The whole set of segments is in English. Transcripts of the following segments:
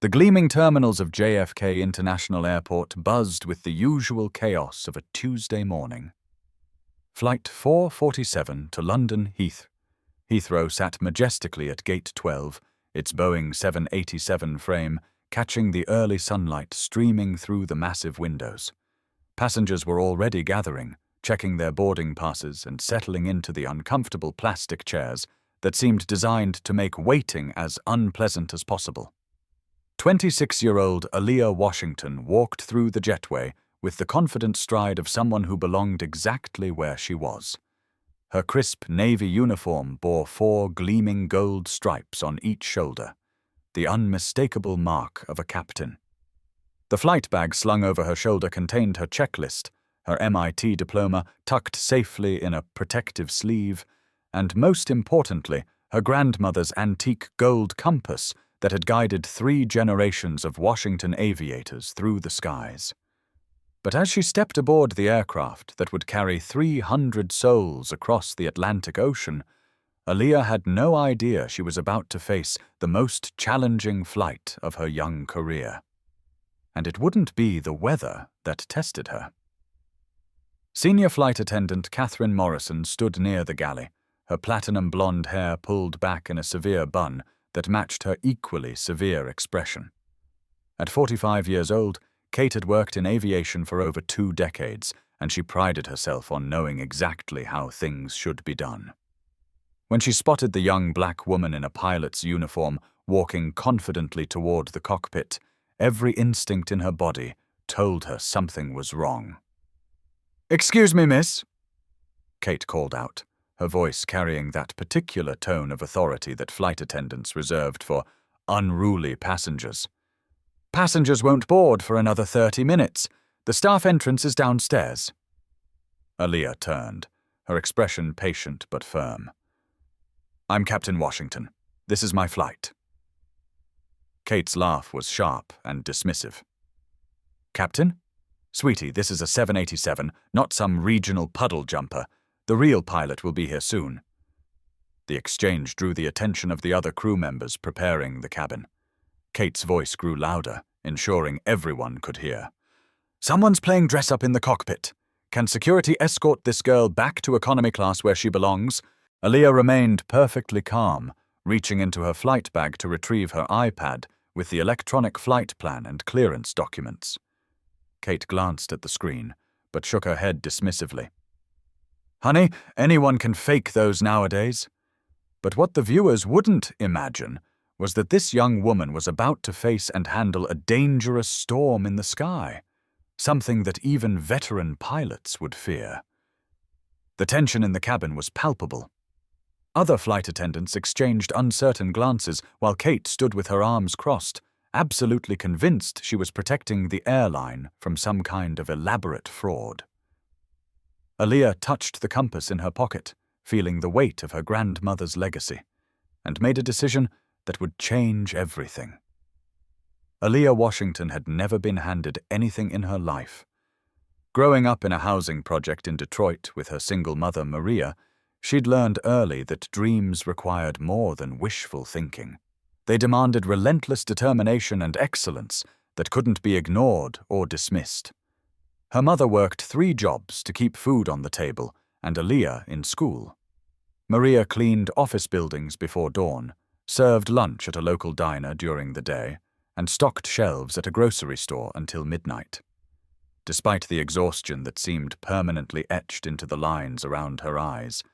The gleaming terminals of JFK International Airport buzzed with the usual chaos of a Tuesday morning. Flight 447 to London Heathrow sat majestically at Gate 12, its Boeing 787 frame catching the early sunlight streaming through the massive windows. Passengers were already gathering, checking their boarding passes and settling into the uncomfortable plastic chairs that seemed designed to make waiting as unpleasant as possible. 26-year-old Aaliyah Washington walked through the jetway with the confident stride of someone who belonged exactly where she was. Her crisp navy uniform bore 4 gleaming gold stripes on each shoulder, the unmistakable mark of a captain. The flight bag slung over her shoulder contained her checklist, her MIT diploma tucked safely in a protective sleeve, and most importantly, her grandmother's antique gold compass that had guided 3 generations of Washington aviators through the skies. But as she stepped aboard the aircraft that would carry 300 souls across the Atlantic Ocean, Aaliyah had no idea she was about to face the most challenging flight of her young career. And it wouldn't be the weather that tested her. Senior flight attendant Catherine Morrison stood near the galley, her platinum blonde hair pulled back in a severe bun that matched her equally severe expression. At 45 years old, Kate had worked in aviation for over 2 decades, and she prided herself on knowing exactly how things should be done. When she spotted the young black woman in a pilot's uniform walking confidently toward the cockpit, every instinct in her body told her something was wrong. "Excuse me, miss," Kate called out, her voice carrying that particular tone of authority that flight attendants reserved for unruly passengers. "Passengers won't board for another 30 minutes. The staff entrance is downstairs." Aaliyah turned, her expression patient but firm. "I'm Captain Washington. This is my flight." Kate's laugh was sharp and dismissive. "Captain? Sweetie, this is a 787, not some regional puddle jumper. The real pilot will be here soon." The exchange drew the attention of the other crew members preparing the cabin. Kate's voice grew louder, ensuring everyone could hear. "Someone's playing dress-up in the cockpit. Can security escort this girl back to economy class where she belongs?" Aaliyah remained perfectly calm, reaching into her flight bag to retrieve her iPad with the electronic flight plan and clearance documents. Kate glanced at the screen, but shook her head dismissively. "Honey, anyone can fake those nowadays." But what the viewers wouldn't imagine was that this young woman was about to face and handle a dangerous storm in the sky, something that even veteran pilots would fear. The tension in the cabin was palpable. Other flight attendants exchanged uncertain glances while Kate stood with her arms crossed, absolutely convinced she was protecting the airline from some kind of elaborate fraud. Aaliyah touched the compass in her pocket, feeling the weight of her grandmother's legacy, and made a decision that would change everything. Aaliyah Washington had never been handed anything in her life. Growing up in a housing project in Detroit with her single mother, Maria, she'd learned early that dreams required more than wishful thinking. They demanded relentless determination and excellence that couldn't be ignored or dismissed. Her mother worked 3 jobs to keep food on the table, and Aaliyah in school. Maria cleaned office buildings before dawn, served lunch at a local diner during the day, and stocked shelves at a grocery store until midnight. Despite the exhaustion that seemed permanently etched into the lines around her eyes,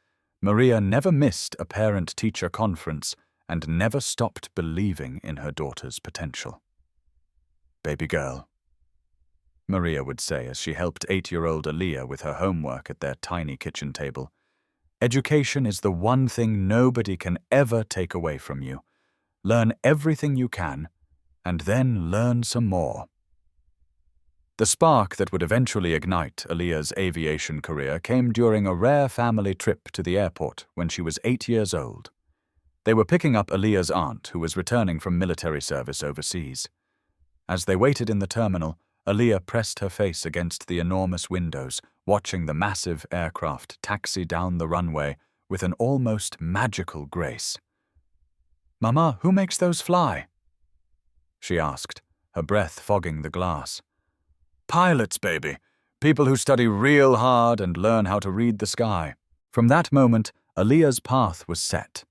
Maria never missed a parent-teacher conference and never stopped believing in her daughter's potential. "Baby girl," Maria would say as she helped 8-year-old Aaliyah with her homework at their tiny kitchen table, "education is the one thing nobody can ever take away from you. Learn everything you can, and then learn some more." The spark that would eventually ignite Aaliyah's aviation career came during a rare family trip to the airport when she was 8 years old. They were picking up Aaliyah's aunt, who was returning from military service overseas. As they waited in the terminal, Aaliyah pressed her face against the enormous windows, watching the massive aircraft taxi down the runway with an almost magical grace. "Mama, who makes those fly?" she asked, her breath fogging the glass. Pilots, baby. People who study real hard and learn how to read the sky. From that moment, Aaliyah's path was set.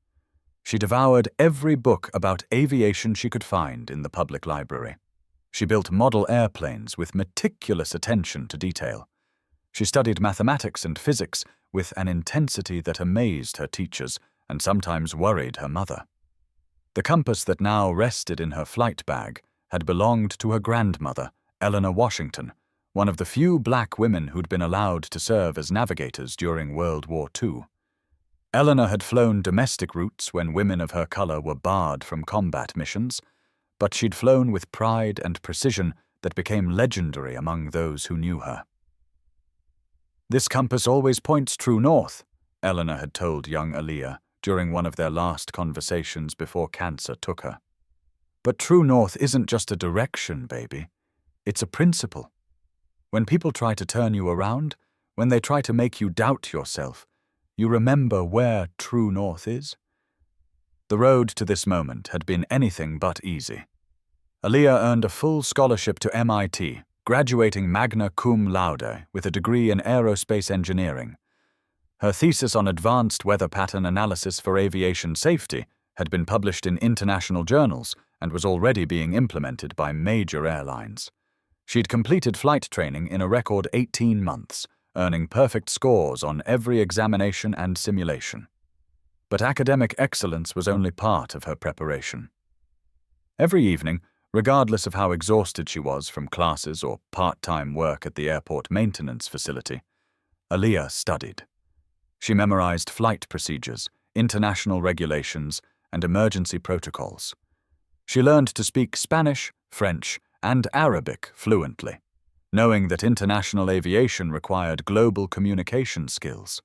She devoured every book about aviation she could find in the public library. She built model airplanes with meticulous attention to detail. She studied mathematics and physics with an intensity that amazed her teachers and sometimes worried her mother. The compass that now rested in her flight bag had belonged to her grandmother, Aaliyah Washington, one of the few black women who'd been allowed to serve as navigators during World War II. Eleanor had flown domestic routes when women of her color were barred from combat missions, but she'd flown with pride and precision that became legendary among those who knew her. This compass always points true north, Eleanor had told young Aaliyah during one of their last conversations before cancer took her. But true north isn't just a direction, baby. It's a principle. When people try to turn you around, when they try to make you doubt yourself, you remember where true north is. The road to this moment had been anything but easy. Aaliyah earned a full scholarship to MIT, graduating magna cum laude with a degree in aerospace engineering. Her thesis on advanced weather pattern analysis for aviation safety had been published in international journals and was already being implemented by major airlines. She'd completed flight training in a record 18 months, earning perfect scores on every examination and simulation. But academic excellence was only part of her preparation. Every evening, regardless of how exhausted she was from classes or part-time work at the airport maintenance facility, Aaliyah studied. She memorized flight procedures, international regulations, and emergency protocols. She learned to speak Spanish, French, and Arabic fluently, knowing that international aviation required global communication skills.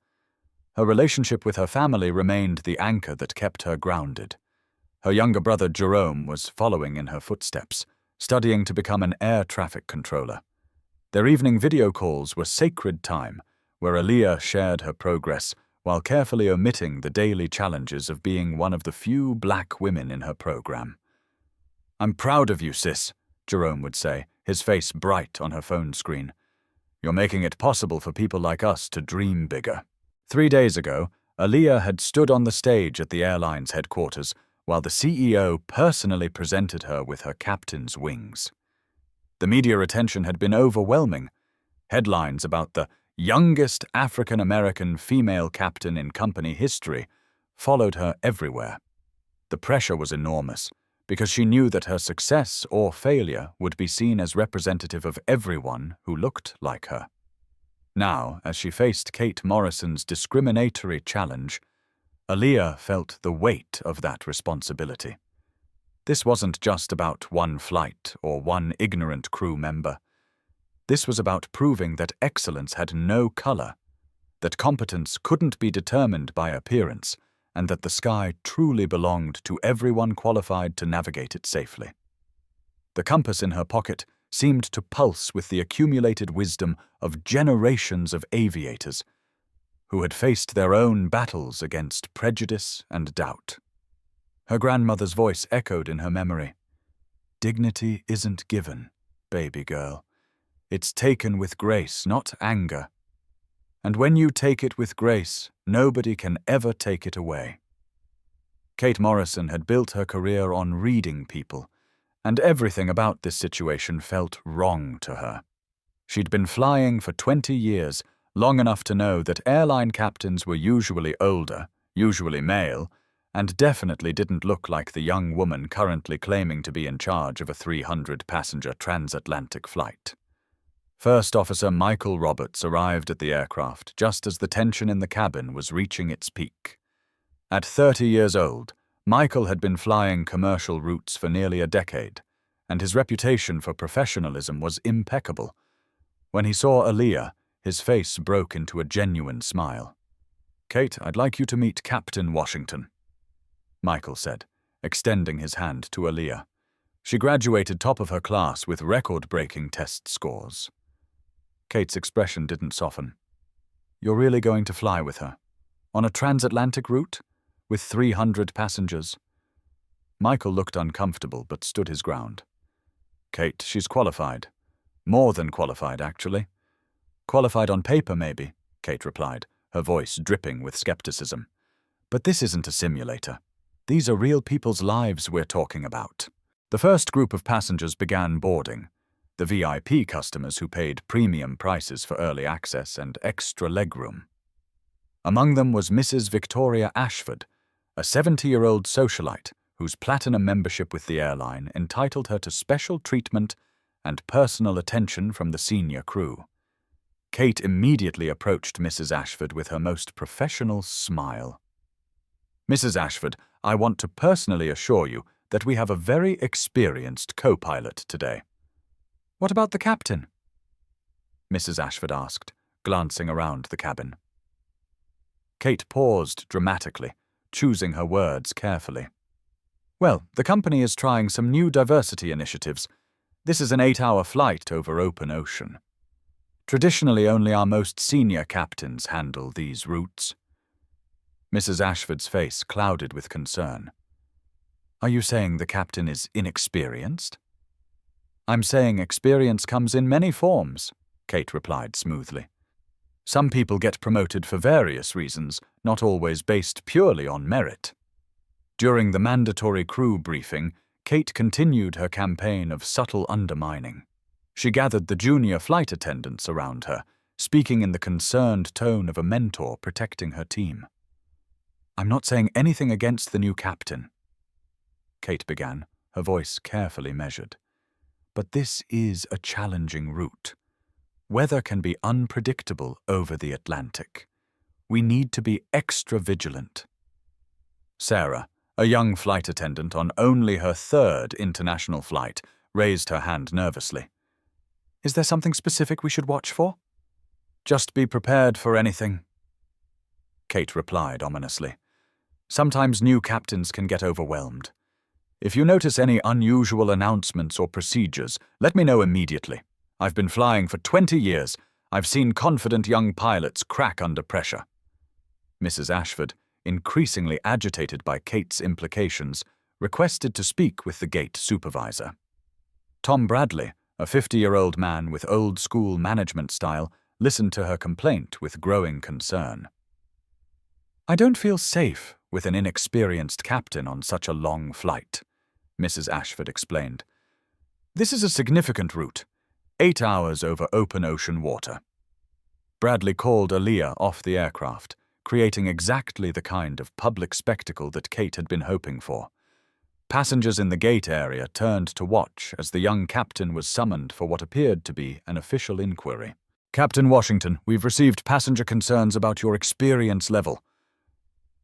Her relationship with her family remained the anchor that kept her grounded. Her younger brother Jerome was following in her footsteps, studying to become an air traffic controller. Their evening video calls were sacred time, where Aaliyah shared her progress while carefully omitting the daily challenges of being one of the few black women in her program. "I'm proud of you, sis," Jerome would say, his face bright on her phone screen. "You're making it possible for people like us to dream bigger." 3 days ago, Aaliyah had stood on the stage at the airline's headquarters while the CEO personally presented her with her captain's wings. The media attention had been overwhelming. Headlines about the youngest African-American female captain in company history followed her everywhere. The pressure was enormous, because she knew that her success or failure would be seen as representative of everyone who looked like her. Now, as she faced Kate Morrison's discriminatory challenge, Aaliyah felt the weight of that responsibility. This wasn't just about one flight or one ignorant crew member. This was about proving that excellence had no color, that competence couldn't be determined by appearance, and that the sky truly belonged to everyone qualified to navigate it safely. The compass in her pocket seemed to pulse with the accumulated wisdom of generations of aviators who had faced their own battles against prejudice and doubt. Her grandmother's voice echoed in her memory. "Dignity isn't given, baby girl. It's taken with grace, not anger. And when you take it with grace, nobody can ever take it away." Kate Morrison had built her career on reading people, and everything about this situation felt wrong to her. She'd been flying for 20 years, long enough to know that airline captains were usually older, usually male, and definitely didn't look like the young woman currently claiming to be in charge of a 300-passenger transatlantic flight. First Officer Michael Roberts arrived at the aircraft just as the tension in the cabin was reaching its peak. At 30 years old, Michael had been flying commercial routes for nearly a decade, and his reputation for professionalism was impeccable. When he saw Aaliyah, his face broke into a genuine smile. "Kate, I'd like you to meet Captain Washington," Michael said, extending his hand to Aaliyah. She graduated top of her class with record-breaking test scores. Kate's expression didn't soften. "You're really going to fly with her? On a transatlantic route? With 300 passengers?" Michael looked uncomfortable but stood his ground. Kate, she's qualified. More than qualified, actually. Qualified on paper, maybe, Kate replied, her voice dripping with skepticism. But this isn't a simulator. These are real people's lives we're talking about. The first group of passengers began boarding, the VIP customers who paid premium prices for early access and extra legroom. Among them was Mrs. Victoria Ashford, a 70-year-old socialite whose platinum membership with the airline entitled her to special treatment and personal attention from the senior crew. Kate immediately approached Mrs. Ashford with her most professional smile. Mrs. Ashford, I want to personally assure you that we have a very experienced co-pilot today. What about the captain? Mrs. Ashford asked, glancing around the cabin. Kate paused dramatically, choosing her words carefully. Well, the company is trying some new diversity initiatives. This is an 8-hour flight over open ocean. Traditionally, only our most senior captains handle these routes. Mrs. Ashford's face clouded with concern. Are you saying the captain is inexperienced? I'm saying experience comes in many forms, Kate replied smoothly. Some people get promoted for various reasons, not always based purely on merit. During the mandatory crew briefing, Kate continued her campaign of subtle undermining. She gathered the junior flight attendants around her, speaking in the concerned tone of a mentor protecting her team. I'm not saying anything against the new captain, Kate began, her voice carefully measured. But this is a challenging route. Weather can be unpredictable over the Atlantic. We need to be extra vigilant. Sarah, a young flight attendant on only her 3rd international flight, raised her hand nervously. Is there something specific we should watch for? Just be prepared for anything, Kate replied ominously. Sometimes new captains can get overwhelmed. If you notice any unusual announcements or procedures, let me know immediately. I've been flying for 20 years. I've seen confident young pilots crack under pressure. Mrs. Ashford, increasingly agitated by Kate's implications, requested to speak with the gate supervisor. Tom Bradley, a 50-year-old man with old-school management style, listened to her complaint with growing concern. I don't feel safe with an inexperienced captain on such a long flight, Mrs. Ashford explained. This is a significant route, 8 hours over open ocean water. Bradley called Aaliyah off the aircraft, creating exactly the kind of public spectacle that Kate had been hoping for. Passengers in the gate area turned to watch as the young captain was summoned for what appeared to be an official inquiry. Captain Washington, we've received passenger concerns about your experience level,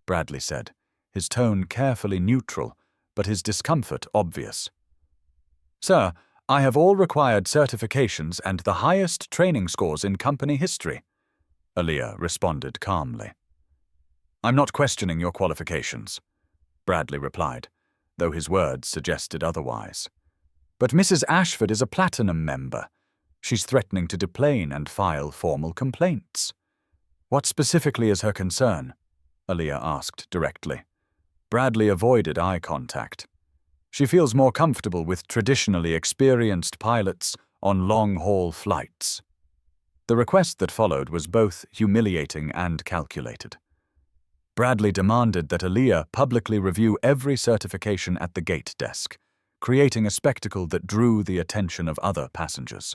Bradley said, his tone carefully neutral, but his discomfort obvious. Sir, I have all required certifications and the highest training scores in company history, Aaliyah responded calmly. I'm not questioning your qualifications, Bradley replied, though his words suggested otherwise. But Mrs. Ashford is a platinum member. She's threatening to deplane and file formal complaints. What specifically is her concern? Aaliyah asked directly. Bradley avoided eye contact. She feels more comfortable with traditionally experienced pilots on long-haul flights. The request that followed was both humiliating and calculated. Bradley demanded that Aaliyah publicly review every certification at the gate desk, creating a spectacle that drew the attention of other passengers.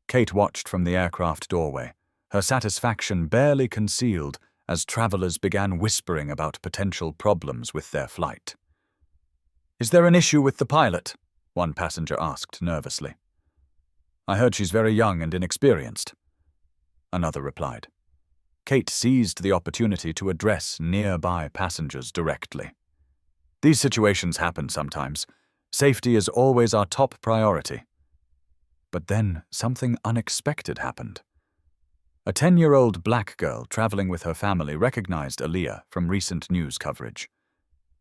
Kate watched from the aircraft doorway, her satisfaction barely concealed as travelers began whispering about potential problems with their flight. Is there an issue with the pilot? One passenger asked nervously. I heard she's very young and inexperienced, another replied. Kate seized the opportunity to address nearby passengers directly. These situations happen sometimes. Safety is always our top priority. But then something unexpected happened. A 10-year-old black girl traveling with her family recognized Aaliyah from recent news coverage.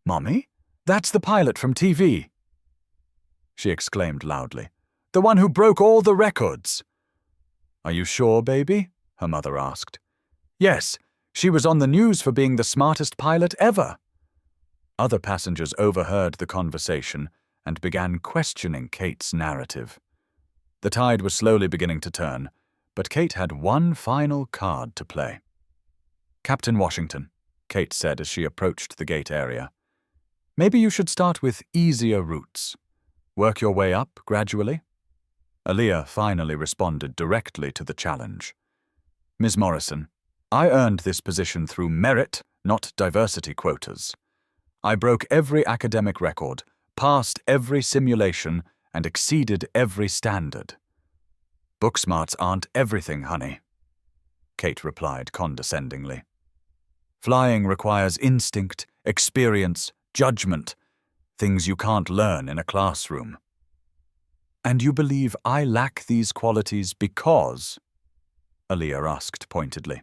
Mommy? That's the pilot from TV, she exclaimed loudly. The one who broke all the records. Are you sure, baby? Her mother asked. Yes, she was on the news for being the smartest pilot ever. Other passengers overheard the conversation, and began questioning Kate's narrative. The tide was slowly beginning to turn, but Kate had one final card to play. "Captain Washington," Kate said as she approached the gate area, "maybe you should start with easier routes. Work your way up gradually." Aaliyah finally responded directly to the challenge. "Ms. Morrison, I earned this position through merit, not diversity quotas. I broke every academic record, passed every simulation, and exceeded every standard." "Book smarts aren't everything, honey," Kate replied condescendingly. "Flying requires instinct, experience, judgment, things you can't learn in a classroom." "And you believe I lack these qualities because?" Aaliyah asked pointedly.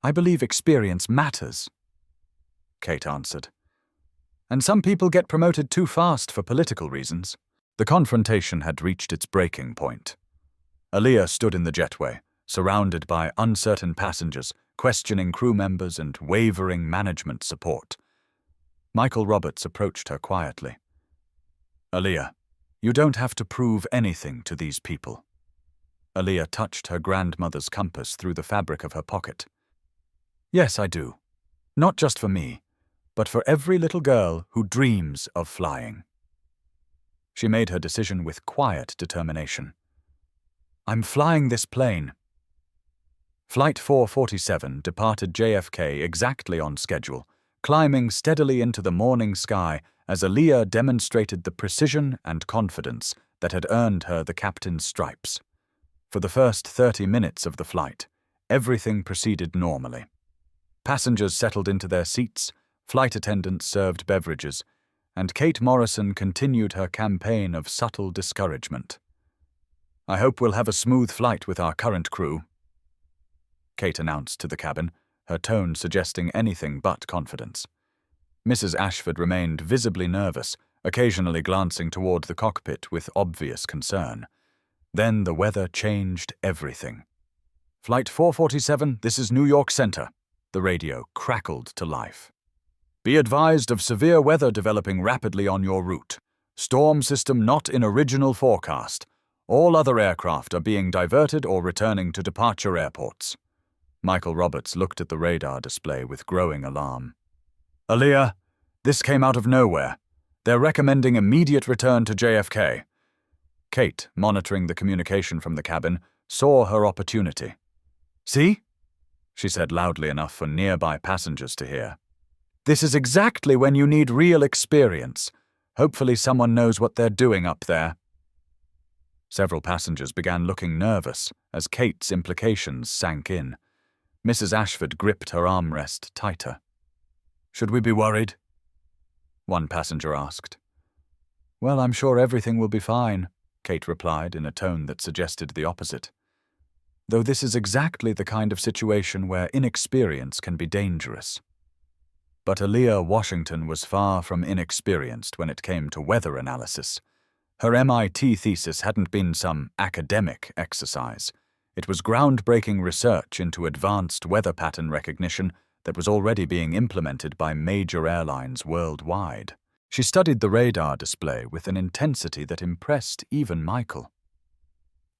"I believe experience matters," Kate answered. "And some people get promoted too fast for political reasons." The confrontation had reached its breaking point. Aaliyah stood in the jetway, surrounded by uncertain passengers, questioning crew members and wavering management support. Michael Roberts approached her quietly. "Aaliyah, you don't have to prove anything to these people." Aaliyah touched her grandmother's compass through the fabric of her pocket. "Yes, I do. Not just for me, but for every little girl who dreams of flying." She made her decision with quiet determination. "I'm flying this plane." Flight 447 departed JFK exactly on schedule, climbing steadily into the morning sky as Aaliyah demonstrated the precision and confidence that had earned her the captain's stripes. For the first 30 minutes of the flight, everything proceeded normally. Passengers settled into their seats, flight attendants served beverages, and Kate Morrison continued her campaign of subtle discouragement. "I hope we'll have a smooth flight with our current crew," Kate announced to the cabin, her tone suggesting anything but confidence. Mrs. Ashford remained visibly nervous, occasionally glancing toward the cockpit with obvious concern. Then the weather changed everything. "Flight 447, this is New York Center." The radio crackled to life. "Be advised of severe weather developing rapidly on your route. Storm system not in original forecast. All other aircraft are being diverted or returning to departure airports." Michael Roberts looked at the radar display with growing alarm. "Aaliyah, this came out of nowhere. They're recommending immediate return to JFK." Kate, monitoring the communication from the cabin, saw her opportunity. "See?" she said loudly enough for nearby passengers to hear. "This is exactly when you need real experience. Hopefully someone knows what they're doing up there." Several passengers began looking nervous as Kate's implications sank in. Mrs. Ashford gripped her armrest tighter. "Should we be worried?" one passenger asked. "Well, I'm sure everything will be fine," Kate replied in a tone that suggested the opposite. "Though this is exactly the kind of situation where inexperience can be dangerous." But Aaliyah Washington was far from inexperienced when it came to weather analysis. Her MIT thesis hadn't been some academic exercise. It was groundbreaking research into advanced weather pattern recognition that was already being implemented by major airlines worldwide. She studied the radar display with an intensity that impressed even Michael.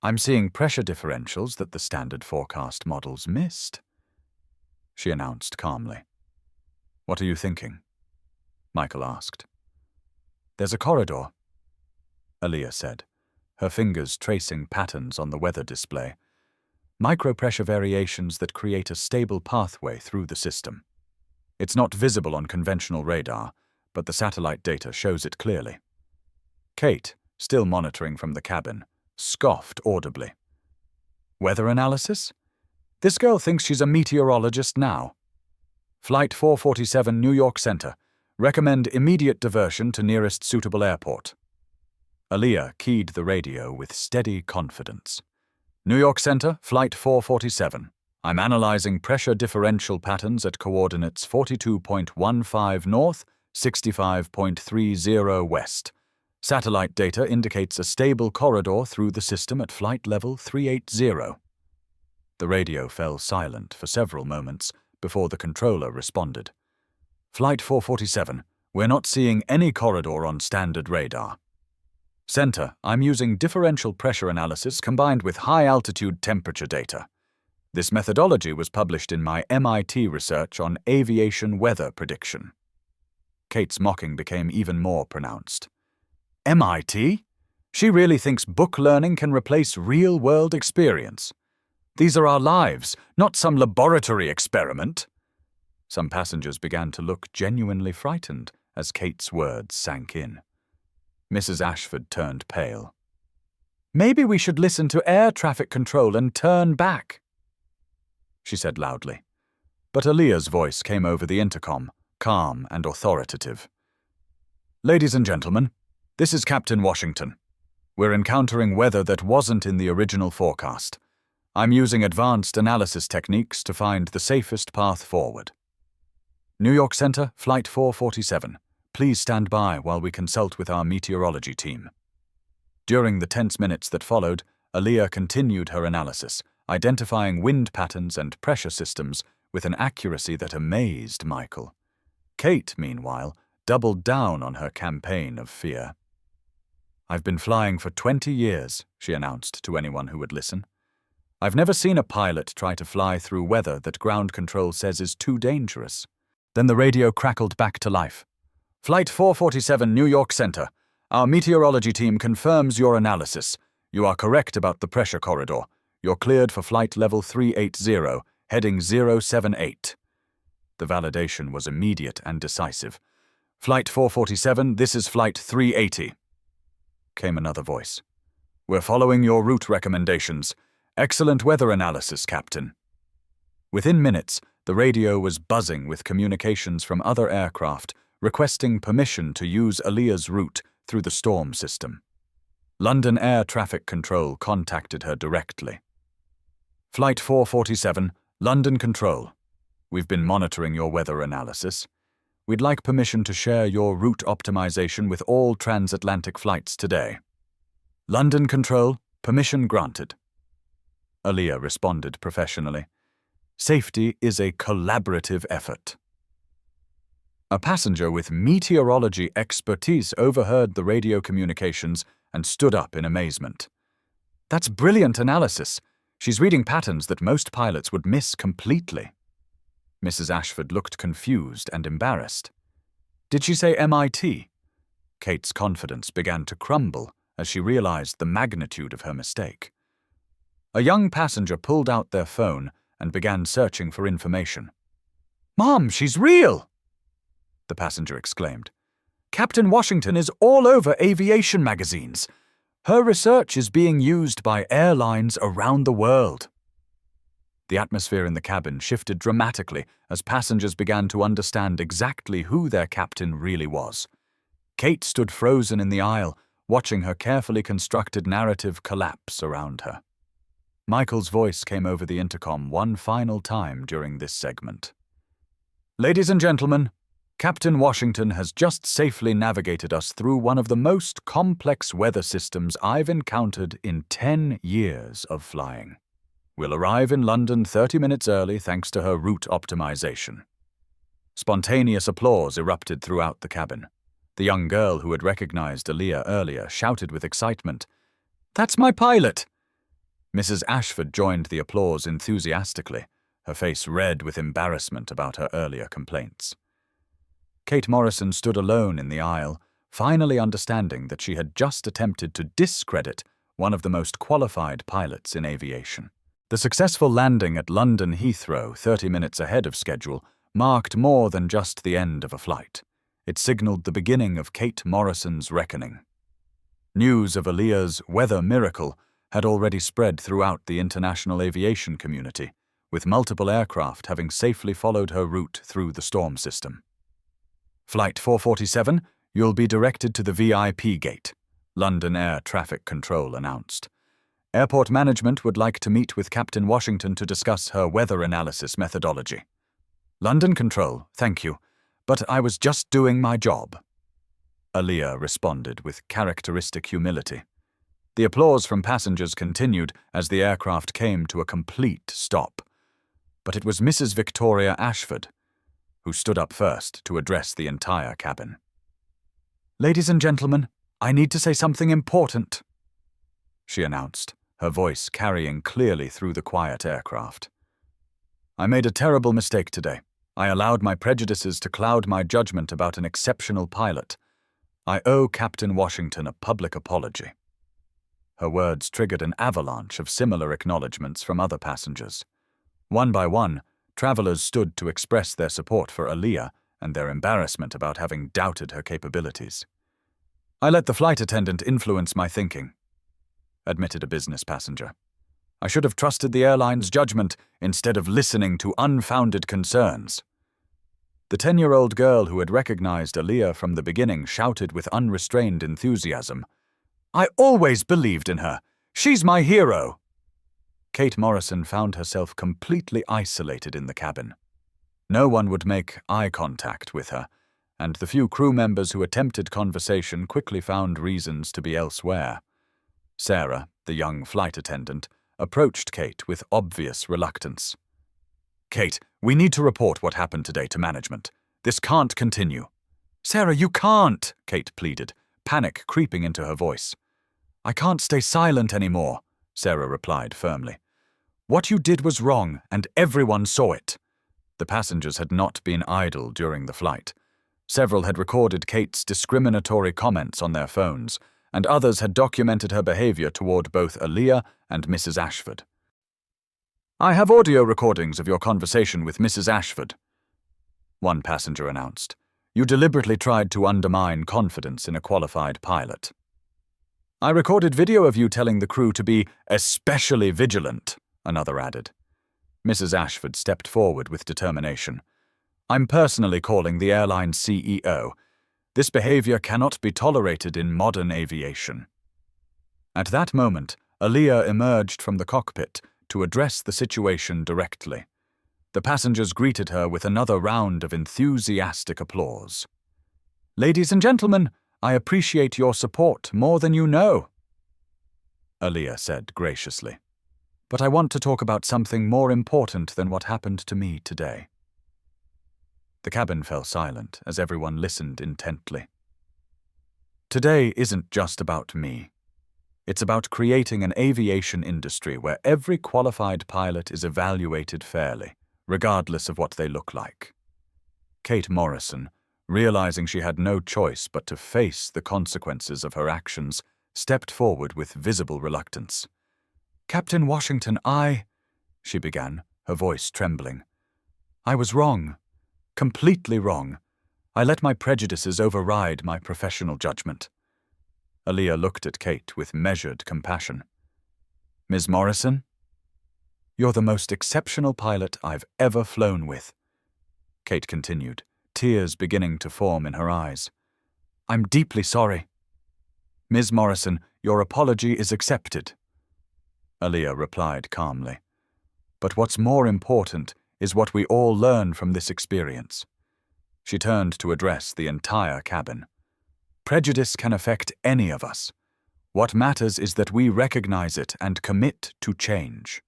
"I'm seeing pressure differentials that the standard forecast models missed," she announced calmly. "What are you thinking?" Michael asked. "There's a corridor," Aaliyah said, her fingers tracing patterns on the weather display. "Micropressure variations that create a stable pathway through the system. It's not visible on conventional radar, but the satellite data shows it clearly." Kate, still monitoring from the cabin, scoffed audibly. "Weather analysis? This girl thinks she's a meteorologist now." "Flight 447 New York Center. Recommend immediate diversion to nearest suitable airport." Aaliyah keyed the radio with steady confidence. "New York Center, Flight 447. I'm analyzing pressure differential patterns at coordinates 42.15 north, 65.30 west. Satellite data indicates a stable corridor through the system at flight level 380. The radio fell silent for several moments before the controller responded. "Flight 447, We're not seeing any corridor on standard radar. Center, I'm using differential pressure analysis combined with high-altitude temperature data. This methodology was published in my MIT research on aviation weather prediction. Kate's mocking became even more pronounced. MIT? She really thinks book learning can replace real-world experience. These are our lives, not some laboratory experiment. Some passengers began to look genuinely frightened as Kate's words sank in. Mrs. Ashford turned pale. Maybe we should listen to air traffic control and turn back, she said loudly. But Aaliyah's voice came over the intercom, calm and authoritative. Ladies and gentlemen, this is Captain Washington. We're encountering weather that wasn't in the original forecast. I'm using advanced analysis techniques to find the safest path forward. New York Center, Flight 447. Please stand by while we consult with our meteorology team. During the tense minutes that followed, Aaliyah continued her analysis, identifying wind patterns and pressure systems with an accuracy that amazed Michael. Kate, meanwhile, doubled down on her campaign of fear. I've been flying for 20 years, she announced to anyone who would listen. I've never seen a pilot try to fly through weather that ground control says is too dangerous. Then the radio crackled back to life. Flight 447, New York Center. Our meteorology team confirms your analysis. You are correct about the pressure corridor. You're cleared for flight level 380, heading 078. The validation was immediate and decisive. Flight 447, this is flight 380. Came another voice. We're following your route recommendations. Excellent weather analysis, Captain. Within minutes, the radio was buzzing with communications from other aircraft, requesting permission to use Aaliyah's route through the storm system. London Air Traffic Control contacted her directly. Flight 447, London Control. We've been monitoring your weather analysis. We'd like permission to share your route optimization with all transatlantic flights today. London Control, permission granted. Aaliyah responded professionally. Safety is a collaborative effort. A passenger with meteorology expertise overheard the radio communications and stood up in amazement. That's brilliant analysis. She's reading patterns that most pilots would miss completely. Mrs. Ashford looked confused and embarrassed. Did she say MIT? Kate's confidence began to crumble as she realized the magnitude of her mistake. A young passenger pulled out their phone and began searching for information. Mom, she's real! The passenger exclaimed. Captain Washington is all over aviation magazines. Her research is being used by airlines around the world. The atmosphere in the cabin shifted dramatically as passengers began to understand exactly who their captain really was. Kate stood frozen in the aisle, watching her carefully constructed narrative collapse around her. Michael's voice came over the intercom one final time during this segment. Ladies and gentlemen, Captain Washington has just safely navigated us through one of the most complex weather systems I've encountered in 10 years of flying. We'll arrive in London 30 minutes early thanks to her route optimization. Spontaneous applause erupted throughout the cabin. The young girl who had recognized Aaliyah earlier shouted with excitement, "That's my pilot!" Mrs. Ashford joined the applause enthusiastically, her face red with embarrassment about her earlier complaints. Kate Morrison stood alone in the aisle, finally understanding that she had just attempted to discredit one of the most qualified pilots in aviation. The successful landing at London Heathrow 30 minutes ahead of schedule marked more than just the end of a flight. It signaled the beginning of Kate Morrison's reckoning. News of Aaliyah's weather miracle had already spread throughout the international aviation community, with multiple aircraft having safely followed her route through the storm system. Flight 447, you'll be directed to the VIP gate, London Air Traffic Control announced. Airport management would like to meet with Captain Washington to discuss her weather analysis methodology. London Control, thank you, but I was just doing my job. Aaliyah responded with characteristic humility. The applause from passengers continued as the aircraft came to a complete stop. But it was Mrs. Victoria Ashford who stood up first to address the entire cabin. "Ladies and gentlemen, I need to say something important," she announced, her voice carrying clearly through the quiet aircraft. "I made a terrible mistake today. I allowed my prejudices to cloud my judgment about an exceptional pilot. I owe Captain Washington a public apology." Her words triggered an avalanche of similar acknowledgments from other passengers. One by one, travelers stood to express their support for Aaliyah and their embarrassment about having doubted her capabilities. "I let the flight attendant influence my thinking," admitted a business passenger. "I should have trusted the airline's judgment instead of listening to unfounded concerns." The 10-year-old girl who had recognized Aaliyah from the beginning shouted with unrestrained enthusiasm, "I always believed in her. She's my hero." Kate Morrison found herself completely isolated in the cabin. No one would make eye contact with her, and the few crew members who attempted conversation quickly found reasons to be elsewhere. Sarah, the young flight attendant, approached Kate with obvious reluctance. "Kate, we need to report what happened today to management. This can't continue." "Sarah, you can't," Kate pleaded, panic creeping into her voice. "I can't stay silent anymore," Sarah replied firmly. "What you did was wrong, and everyone saw it." The passengers had not been idle during the flight. Several had recorded Kate's discriminatory comments on their phones, and others had documented her behavior toward both Aaliyah and Mrs. Ashford. "I have audio recordings of your conversation with Mrs. Ashford," one passenger announced. "You deliberately tried to undermine confidence in a qualified pilot." "I recorded video of you telling the crew to be especially vigilant," another added. Mrs. Ashford stepped forward with determination. "I'm personally calling the airline CEO. This behavior cannot be tolerated in modern aviation." At that moment, Aaliyah emerged from the cockpit to address the situation directly. The passengers greeted her with another round of enthusiastic applause. "Ladies and gentlemen, I appreciate your support more than you know," Aaliyah said graciously. "But I want to talk about something more important than what happened to me today." The cabin fell silent as everyone listened intently. "Today isn't just about me. It's about creating an aviation industry where every qualified pilot is evaluated fairly, regardless of what they look like." Kate Morrison, realizing she had no choice but to face the consequences of her actions, stepped forward with visible reluctance. "Captain Washington, she began, her voice trembling. "I was wrong. Completely wrong. I let my prejudices override my professional judgment." Aaliyah looked at Kate with measured compassion. "Ms. Morrison, you're the most exceptional pilot I've ever flown with," Kate continued, tears beginning to form in her eyes. "I'm deeply sorry." "Ms. Morrison, your apology is accepted," Aaliyah replied calmly. "But what's more important is what we all learn from this experience." She turned to address the entire cabin. "Prejudice can affect any of us. What matters is that we recognize it and commit to change."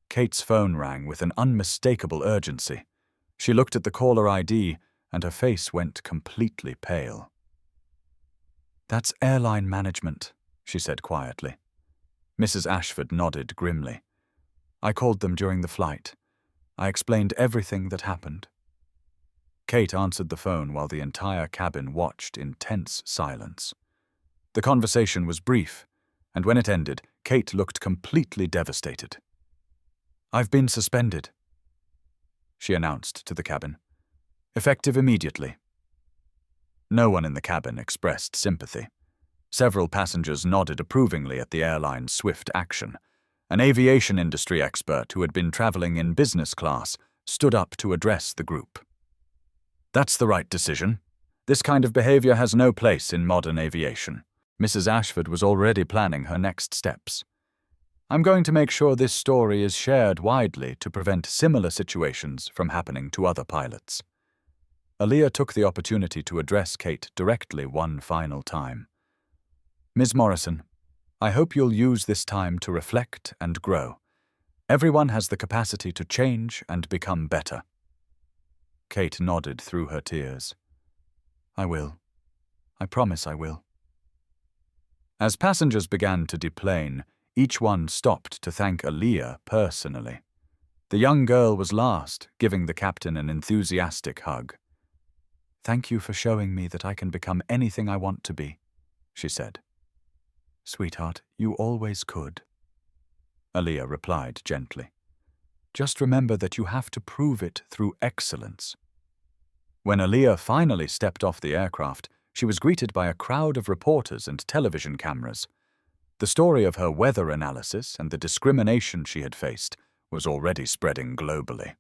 Kate's phone rang with an unmistakable urgency. She looked at the caller ID, and her face went completely pale. "That's airline management," she said quietly. Mrs. Ashford nodded grimly. "I called them during the flight. I explained everything that happened." Kate answered the phone while the entire cabin watched in tense silence. The conversation was brief, and when it ended, Kate looked completely devastated. "I've been suspended," she announced to the cabin. "Effective immediately." No one in the cabin expressed sympathy. Several passengers nodded approvingly at the airline's swift action. An aviation industry expert who had been traveling in business class stood up to address the group. "That's the right decision. This kind of behavior has no place in modern aviation." Mrs. Ashford was already planning her next steps. "I'm going to make sure this story is shared widely to prevent similar situations from happening to other pilots." Aaliyah took the opportunity to address Kate directly one final time. "Ms. Morrison, I hope you'll use this time to reflect and grow. Everyone has the capacity to change and become better." Kate nodded through her tears. "I will. I promise I will." As passengers began to deplane, each one stopped to thank Aaliyah personally. The young girl was last, giving the captain an enthusiastic hug. "Thank you for showing me that I can become anything I want to be," she said. "Sweetheart, you always could," Aaliyah replied gently. "Just remember that you have to prove it through excellence." When Aaliyah finally stepped off the aircraft, she was greeted by a crowd of reporters and television cameras. The story of her weather analysis and the discrimination she had faced was already spreading globally.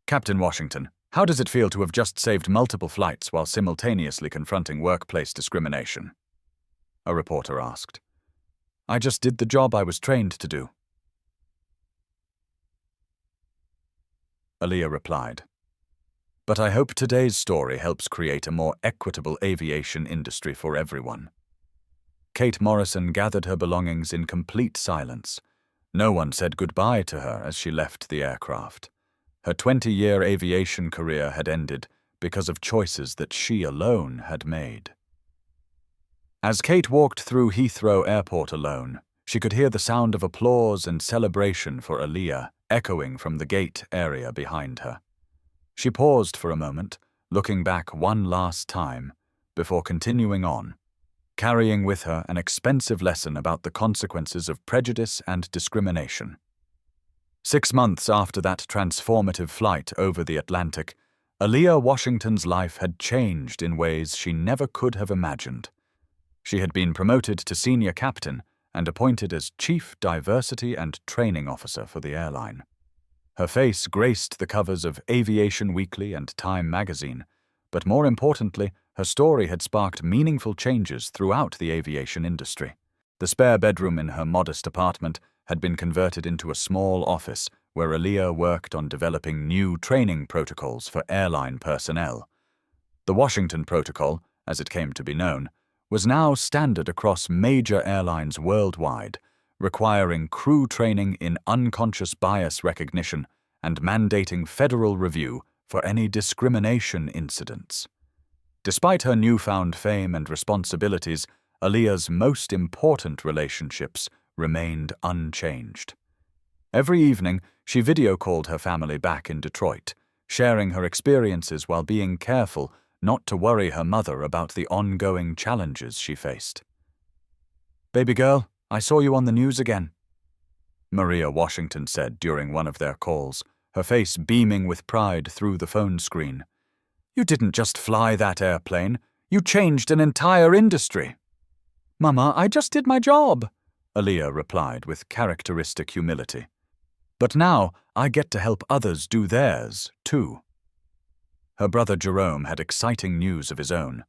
"Captain Washington, how does it feel to have just saved multiple flights while simultaneously confronting workplace discrimination?" a reporter asked. "I just did the job I was trained to do," Aaliyah replied. "But I hope today's story helps create a more equitable aviation industry for everyone." Kate Morrison gathered her belongings in complete silence. No one said goodbye to her as she left the aircraft. Her 20-year aviation career had ended because of choices that she alone had made. As Kate walked through Heathrow Airport alone, she could hear the sound of applause and celebration for Aaliyah echoing from the gate area behind her. She paused for a moment, looking back one last time, before continuing on, carrying with her an expensive lesson about the consequences of prejudice and discrimination. 6 months after that transformative flight over the Atlantic, Aaliyah Washington's life had changed in ways she never could have imagined. She had been promoted to senior captain and appointed as Chief Diversity and Training Officer for the airline. Her face graced the covers of Aviation Weekly and Time magazine, but more importantly, her story had sparked meaningful changes throughout the aviation industry. The spare bedroom in her modest apartment had been converted into a small office where Aaliyah worked on developing new training protocols for airline personnel. The Washington Protocol, as it came to be known, was now standard across major airlines worldwide, requiring crew training in unconscious bias recognition and mandating federal review for any discrimination incidents. Despite her newfound fame and responsibilities, Aaliyah's most important relationships remained unchanged. Every evening, she video-called her family back in Detroit, sharing her experiences while being careful not to worry her mother about the ongoing challenges she faced. "Baby girl, I saw you on the news again," Maria Washington said during one of their calls, her face beaming with pride through the phone screen. "You didn't just fly that airplane, you changed an entire industry." "Mama, I just did my job," Aaliyah replied with characteristic humility. "But now I get to help others do theirs, too." Her brother Jerome had exciting news of his own.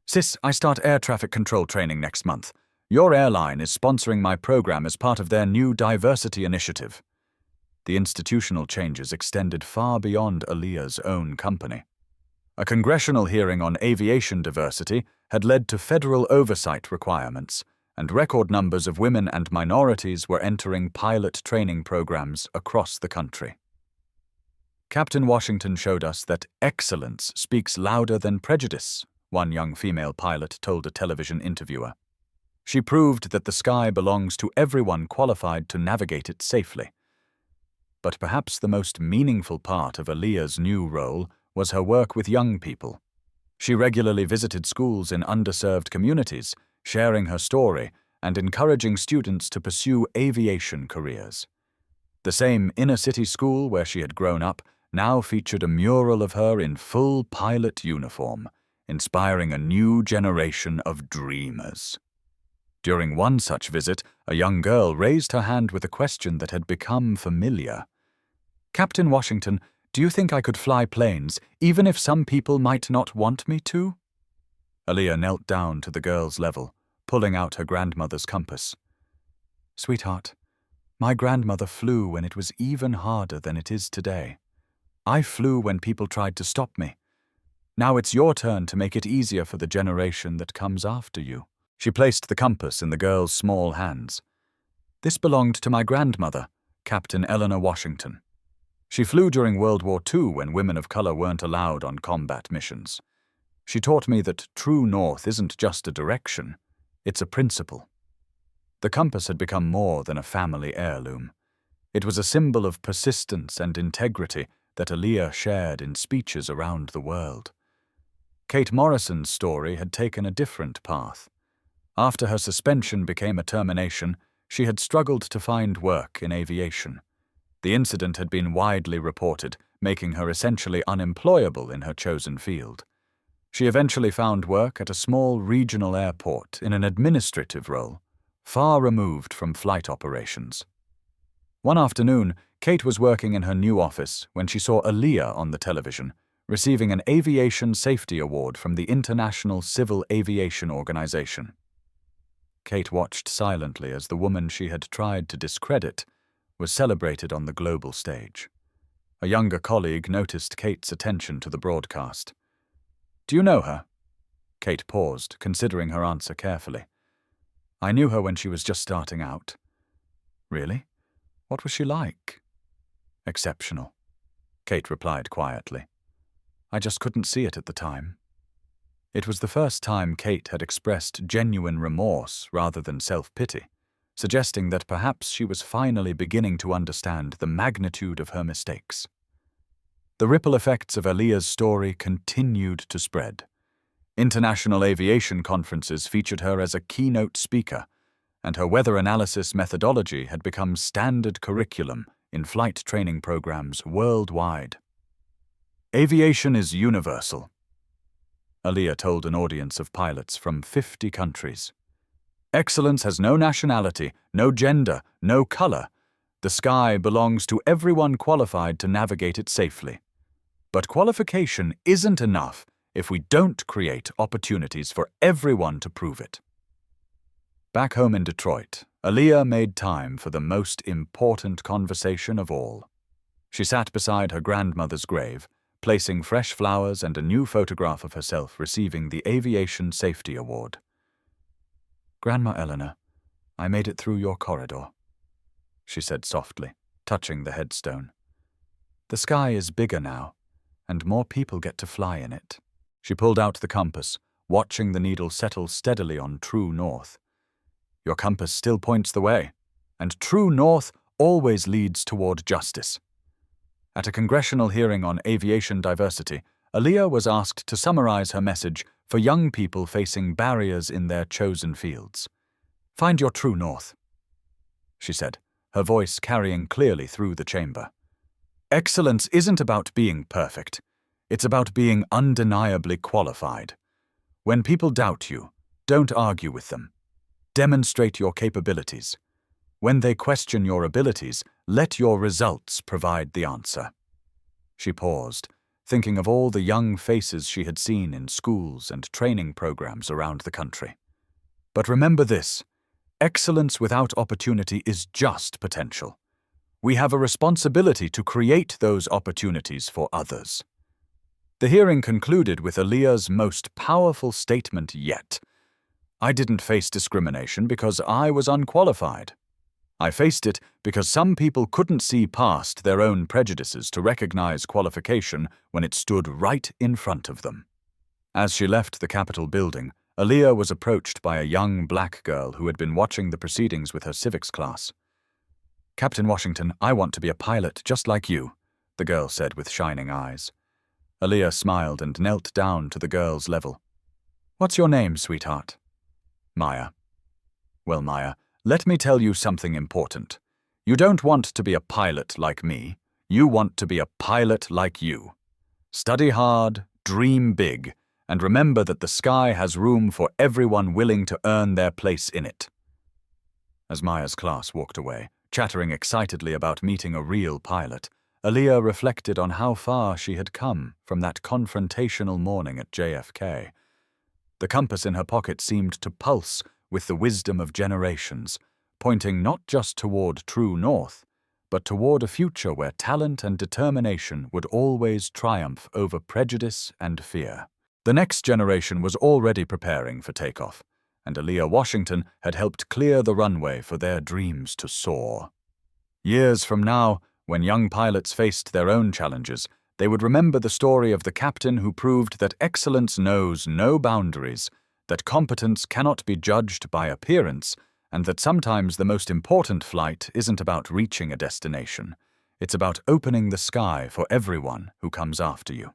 "Sis, I start air traffic control training next month. Your airline is sponsoring my program as part of their new diversity initiative." The institutional changes extended far beyond Aaliyah's own company. A congressional hearing on aviation diversity had led to federal oversight requirements, and record numbers of women and minorities were entering pilot training programs across the country. "Captain Washington showed us that excellence speaks louder than prejudice," one young female pilot told a television interviewer. "She proved that the sky belongs to everyone qualified to navigate it safely." But perhaps the most meaningful part of Aaliyah's new role was her work with young people. She regularly visited schools in underserved communities, sharing her story and encouraging students to pursue aviation careers. The same inner-city school where she had grown up now featured a mural of her in full pilot uniform, inspiring a new generation of dreamers. During one such visit, a young girl raised her hand with a question that had become familiar. "Captain Washington, do you think I could fly planes, even if some people might not want me to?" Aaliyah knelt down to the girl's level, pulling out her grandmother's compass. "Sweetheart, my grandmother flew when it was even harder than it is today. I flew when people tried to stop me. Now it's your turn to make it easier for the generation that comes after you." She placed the compass in the girl's small hands. "This belonged to my grandmother, Captain Eleanor Washington. She flew during World War II when women of color weren't allowed on combat missions. She taught me that true north isn't just a direction, it's a principle. The compass had become more than a family heirloom. It was a symbol of persistence and integrity that Aaliyah shared in speeches around the world. Kate Morrison's story had taken a different path. After her suspension became a termination, she had struggled to find work in aviation. The incident had been widely reported, making her essentially unemployable in her chosen field. She eventually found work at a small regional airport in an administrative role, far removed from flight operations. One afternoon, Kate was working in her new office when she saw Aaliyah on the television, receiving an aviation safety award from the International Civil Aviation Organization. Kate watched silently as the woman she had tried to discredit was celebrated on the global stage. A younger colleague noticed Kate's attention to the broadcast. "Do you know her?" Kate paused, considering her answer carefully. "I knew her when she was just starting out." "Really? What was she like?" "Exceptional," Kate replied quietly. "I just couldn't see it at the time." It was the first time Kate had expressed genuine remorse rather than self-pity, suggesting that perhaps she was finally beginning to understand the magnitude of her mistakes. The ripple effects of Aaliyah's story continued to spread. International aviation conferences featured her as a keynote speaker, and her weather analysis methodology had become standard curriculum in flight training programs worldwide. "Aviation is universal," Aaliyah told an audience of pilots from 50 countries. "Excellence has no nationality, no gender, no color. The sky belongs to everyone qualified to navigate it safely. But qualification isn't enough if we don't create opportunities for everyone to prove it." Back home in Detroit, Aaliyah made time for the most important conversation of all. She sat beside her grandmother's grave, placing fresh flowers and a new photograph of herself receiving the Aviation Safety Award. "Grandma Eleanor, I made it through your corridor," she said softly, touching the headstone. "The sky is bigger now, and more people get to fly in it." She pulled out the compass, watching the needle settle steadily on true north. "Your compass still points the way, and true north always leads toward justice." At a congressional hearing on aviation diversity, Aaliyah was asked to summarize her message for young people facing barriers in their chosen fields. "Find your true north," she said, her voice carrying clearly through the chamber. "Excellence isn't about being perfect. It's about being undeniably qualified. When people doubt you, don't argue with them. Demonstrate your capabilities. When they question your abilities, let your results provide the answer." She paused, thinking of all the young faces she had seen in schools and training programs around the country. "But remember this, excellence without opportunity is just potential. We have a responsibility to create those opportunities for others." The hearing concluded with Aaliyah's most powerful statement yet. "I didn't face discrimination because I was unqualified. I faced it because some people couldn't see past their own prejudices to recognize qualification when it stood right in front of them." As she left the Capitol building, Aaliyah was approached by a young black girl who had been watching the proceedings with her civics class. "Captain Washington, I want to be a pilot just like you," the girl said with shining eyes. Aaliyah smiled and knelt down to the girl's level. "What's your name, sweetheart?" "Maya." "Well, Maya, let me tell you something important. You don't want to be a pilot like me. You want to be a pilot like you. Study hard, dream big, and remember that the sky has room for everyone willing to earn their place in it." As Maya's class walked away, chattering excitedly about meeting a real pilot, Aaliyah reflected on how far she had come from that confrontational morning at JFK. The compass in her pocket seemed to pulse with the wisdom of generations, pointing not just toward true north, but toward a future where talent and determination would always triumph over prejudice and fear. The next generation was already preparing for takeoff, and Aaliyah Washington had helped clear the runway for their dreams to soar. Years from now, when young pilots faced their own challenges, They would remember the story of the captain who proved that excellence knows no boundaries, that competence cannot be judged by appearance, and that sometimes the most important flight isn't about reaching a destination. It's about opening the sky for everyone who comes after you.